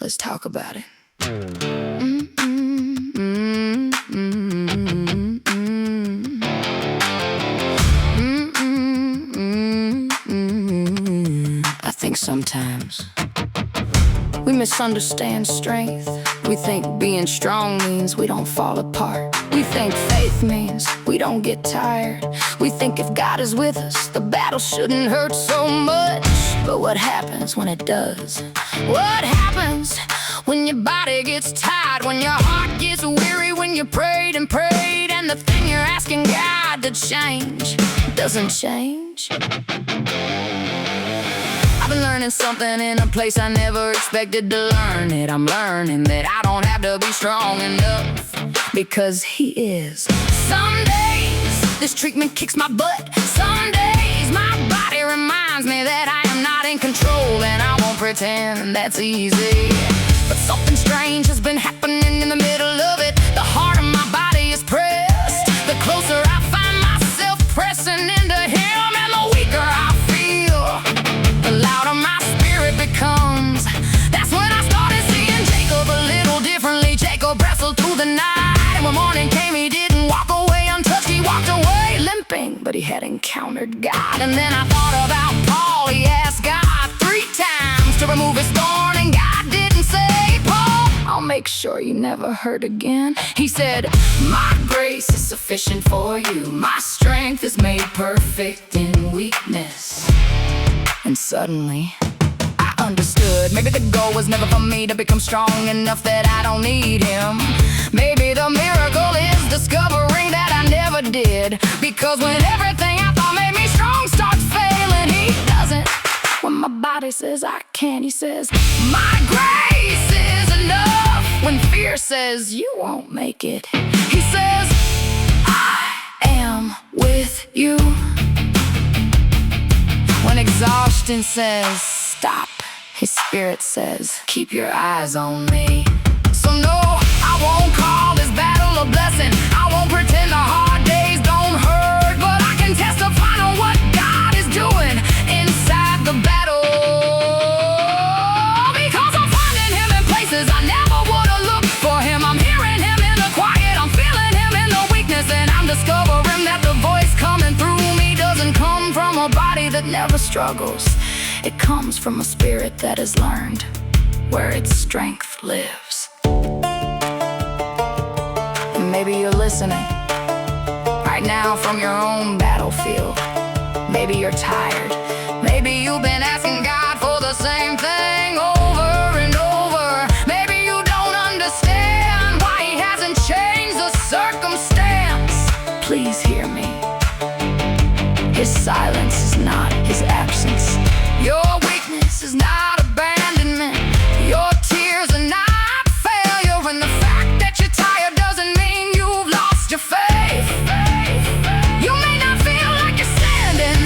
Let's talk about it. Mm, mm, mm, mm, mm, mm. Mm, mm, mm, mm. I think sometimes we misunderstand strength. We think being strong means we don't fall apart. We think faith means we don't get tired. We think if God is with us, the battle shouldn't hurt so much. But what happens when it does? What happens when your body gets tired? When your heart gets weary? When you prayed and prayed and the thing you're asking God to change doesn't change? I've been learning something in a place I never expected to learn it. I'm learning that I don't have to be strong enough, because He is. Some days this treatment kicks my butt. Some days my body reminds me that I am not in control, and I won't pretend that's easy. But something strange has been happening in the middle of it. The heart of my body is pressed. The closer I find myself pressing into Him, and the weaker I feel, the louder my spirit becomes. That's when I started seeing Jacob a little differently. Jacob wrestled through the night, and when morning came, he didn't walk away untouched. He walked away limping, but he had encountered God. And then I thought about Paul. He asked God 3 times to remove his thorn, and God didn't say, Paul, I'll make sure you never hurt again. He said, my grace is sufficient for you. My strength is made perfect in weakness. And suddenly I understood. Maybe the goal was never for me to become strong enough that I don't need Him. Maybe the miracle is discovering that I never did. Because when everything I thought made me strong starts failing, He doesn't. When my body says I can't, He says, my grace is enough. When fear says you won't make it, He says, I am with you. When exhaustion says stop, His Spirit says keep your eyes on me. So no, I won't call this battle a blessing. I won't pretend the hard days don't hurt, but I can testify to what God is doing inside the battle. Because I'm finding Him in places I never would have looked for Him. I'm hearing Him in the quiet, I'm feeling Him in the weakness, and I'm discovering that the voice coming through me doesn't come from a body that never struggles. It comes from a spirit that has learned where its strength lives. Maybe you're listening right now from your own battlefield. Maybe you're tired. Maybe you've been asking God for the same thing over and over. Maybe you don't understand why He hasn't changed the circumstance. Please hear me. His silence is not His absence. Your weakness is not abandonment. Your tears are not failure. And the fact that you're tired doesn't mean you've lost your faith. You may not feel like you're standing.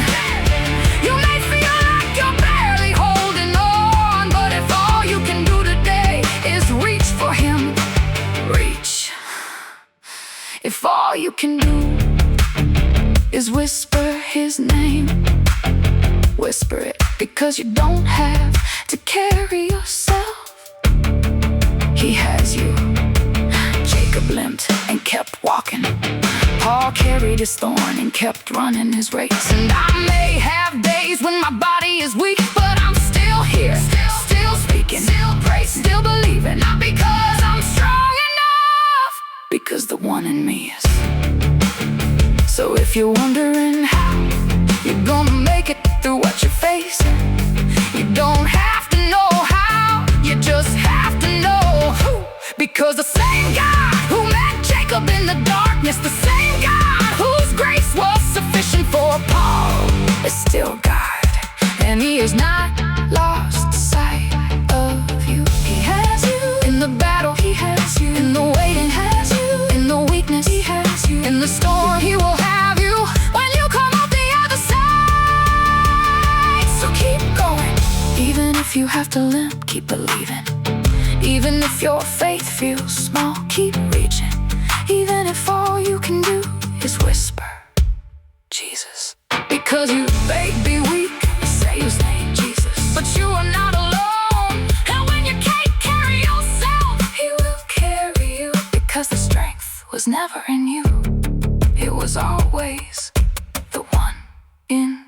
You may feel like you're barely holding on. But if all you can do today is reach for Him, reach. If all you can do is whisper His name, whisper it, because you don't have to carry yourself. He has you. Jacob limped and kept walking. Paul carried his thorn and kept running his race. And I may have days when my body is weak, but I'm still here, still speaking, still praising, still believing. Not because I'm strong enough, because the one in me is. So if you're wondering how you're gonna make it through what you're facing, you don't have to know how, you just have to know who. Because the same God who met Jacob in the darkness, the same God whose grace was sufficient for Paul, is still God. And He has not lost sight of you. He has you in the battle. He has you in the waiting. Has you in the weakness. He has you in the storm. He will have you when you come out the other side. So keep going. Even if you have to limp, keep believing. Even if your faith feels small, keep reaching. Even if all you can do is whisper Jesus. Because you may be weak, say His name, Jesus. But you are not alone. And when you can't carry was never in you. It was always the one in